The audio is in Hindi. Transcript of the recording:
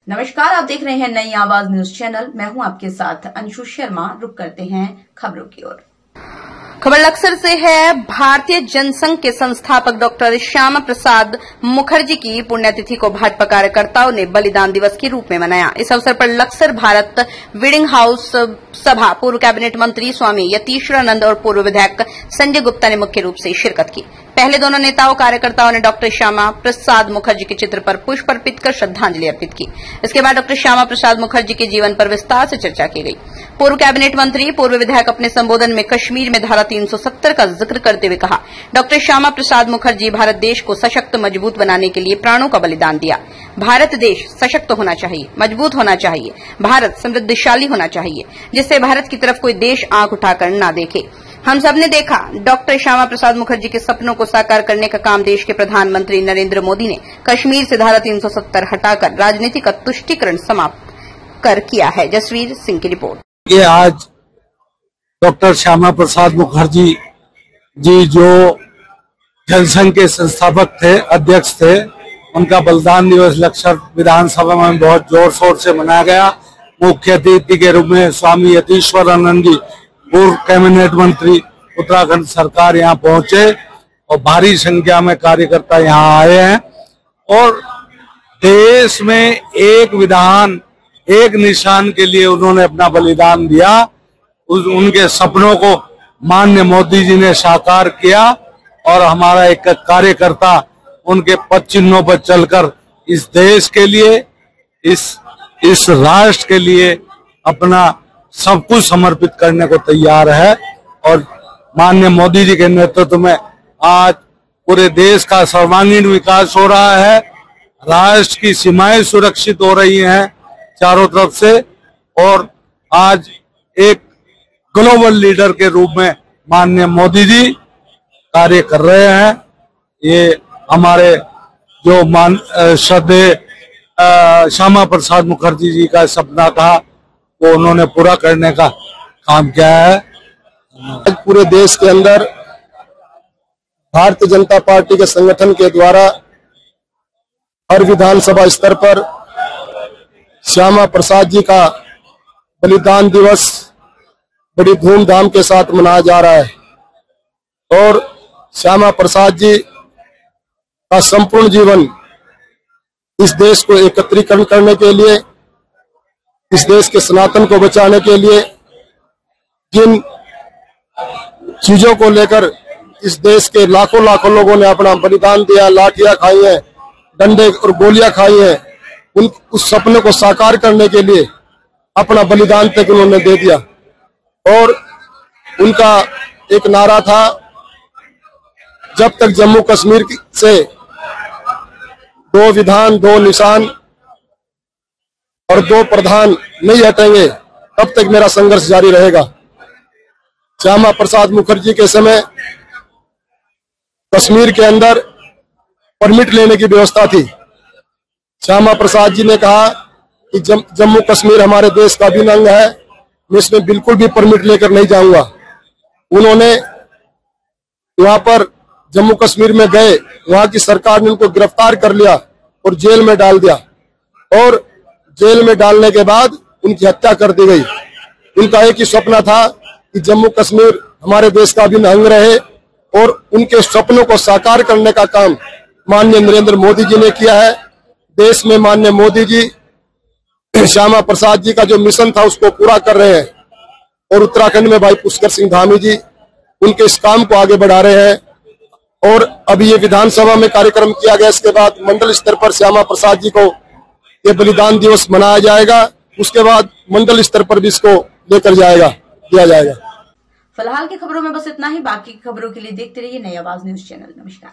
नमस्कार, आप देख रहे हैं नई आवाज न्यूज चैनल। मैं हूं आपके साथ अंशु शर्मा। रुक करते हैं खबरों की ओर। खबर लक्सर से है। भारतीय जनसंघ के संस्थापक डॉक्टर श्यामा प्रसाद मुखर्जी की पुण्यतिथि को भाजपा कार्यकर्ताओं ने बलिदान दिवस के रूप में मनाया। इस अवसर पर लक्सर भारत वीडिंग हाउस सभा पूर्व कैबिनेट मंत्री स्वामी यतीश्वरानंद और पूर्व विधायक संजय गुप्ता ने मुख्य रूप से शिरकत की। पहले दोनों नेताओं कार्यकर्ताओं ने डॉक्टर श्यामा प्रसाद मुखर्जी के चित्र पर पुष्प अर्पित कर श्रद्धांजलि अर्पित की। इसके बाद डॉक्टर श्यामा प्रसाद मुखर्जी के जीवन पर विस्तार से चर्चा की गई। पूर्व कैबिनेट मंत्री पूर्व विधायक अपने संबोधन में कश्मीर में धारा 370 का जिक्र करते हुए कहा, डॉक्टर श्यामा प्रसाद मुखर्जी भारत देश को सशक्त मजबूत बनाने के लिए प्राणों का बलिदान दिया। भारत देश सशक्त होना चाहिए, मजबूत होना चाहिए, भारत समृद्धशाली होना चाहिए, जिससे भारत की तरफ कोई देश आंख उठाकर न देखे। हम सबने देखा, डॉक्टर श्यामा प्रसाद मुखर्जी के सपनों को साकार करने का काम देश के प्रधानमंत्री नरेंद्र मोदी ने कश्मीर से धारा 370 हटाकर राजनीति का तुष्टीकरण समाप्त कर किया है। जसवीर सिंह की रिपोर्ट। ये आज डॉक्टर श्यामा प्रसाद मुखर्जी जी जो जनसंघ के संस्थापक थे, अध्यक्ष थे, उनका बलिदान दिवस लक्सर विधानसभा में बहुत जोर शोर से मनाया गया। मुख्य अतिथि के रूप में स्वामी यतीश्वरानंद जी पूर्व कैबिनेट मंत्री उत्तराखंड सरकार यहाँ पहुंचे और भारी संख्या में कार्यकर्ता यहाँ आए हैं और देश में एक विधान एक निशान के लिए उन्होंने अपना बलिदान दिया। उनके सपनों को माननीय मोदी जी ने साकार किया और हमारा एक कार्यकर्ता उनके पद चिन्हों पर चलकर इस देश के लिए, इस राष्ट्र के लिए अपना सब कुछ समर्पित करने को तैयार है। और माननीय मोदी जी के नेतृत्व में आज पूरे देश का सर्वांगीण विकास हो रहा है। राष्ट्र की सीमाएं सुरक्षित हो रही हैं चारों तरफ से और आज एक ग्लोबल लीडर के रूप में माननीय मोदी जी कार्य कर रहे हैं। ये हमारे जो श्रद्धेय श्यामा प्रसाद मुखर्जी जी का सपना था वो उन्होंने पूरा करने का काम किया है। आज पूरे देश के अंदर भारतीय जनता पार्टी के संगठन के द्वारा हर विधानसभा स्तर पर श्यामा प्रसाद जी का बलिदान दिवस बड़ी धूमधाम के साथ मनाया जा रहा है और श्यामा प्रसाद जी का संपूर्ण जीवन इस देश को एकत्रीकरण करने के लिए, इस देश के सनातन को बचाने के लिए जिन चीजों को लेकर इस देश के लाखों लाखों लोगों ने अपना बलिदान दिया, लाठियां खाई हैं, डंडे और गोलियां खाई हैं, उस सपने को साकार करने के लिए अपना बलिदान तक उन्होंने दे दिया। और उनका एक नारा था, जब तक जम्मू कश्मीर से दो विधान, दो निशान और दो प्रधान नहीं हटेंगे तब तक मेरा संघर्ष जारी रहेगा। श्यामा प्रसाद मुखर्जी के समय कश्मीर के अंदर परमिट लेने की व्यवस्था थी। श्यामा प्रसाद जी ने कहा कि जम्मू कश्मीर हमारे देश का अभिन्न अंग है, मैं इसमें बिल्कुल भी परमिट लेकर नहीं जाऊंगा। उन्होंने वहां पर जम्मू कश्मीर में गए, वहां की सरकार ने उनको गिरफ्तार कर लिया और जेल में डाल दिया और जेल में डालने के बाद उनकी हत्या कर दी गई। उनका एक ही सपना था कि जम्मू कश्मीर हमारे देश का अभिन्न अंग रहे और उनके सपनों को साकार करने का काम माननीय नरेंद्र मोदी जी ने किया है। देश में माननीय मोदी जी श्यामा प्रसाद जी का जो मिशन था उसको पूरा कर रहे हैं और उत्तराखंड में भाई पुष्कर सिंह धामी जी उनके इस काम को आगे बढ़ा रहे हैं। और अभी ये विधानसभा में कार्यक्रम किया गया, इसके बाद मंडल स्तर पर श्यामा प्रसाद जी को ये बलिदान दिवस मनाया जाएगा, उसके बाद मंडल स्तर पर भी इसको लेकर दिया जाएगा। फिलहाल की खबरों में बस इतना ही। बाकी खबरों के लिए देखते रहिए नई आवाज न्यूज चैनल। नमस्कार।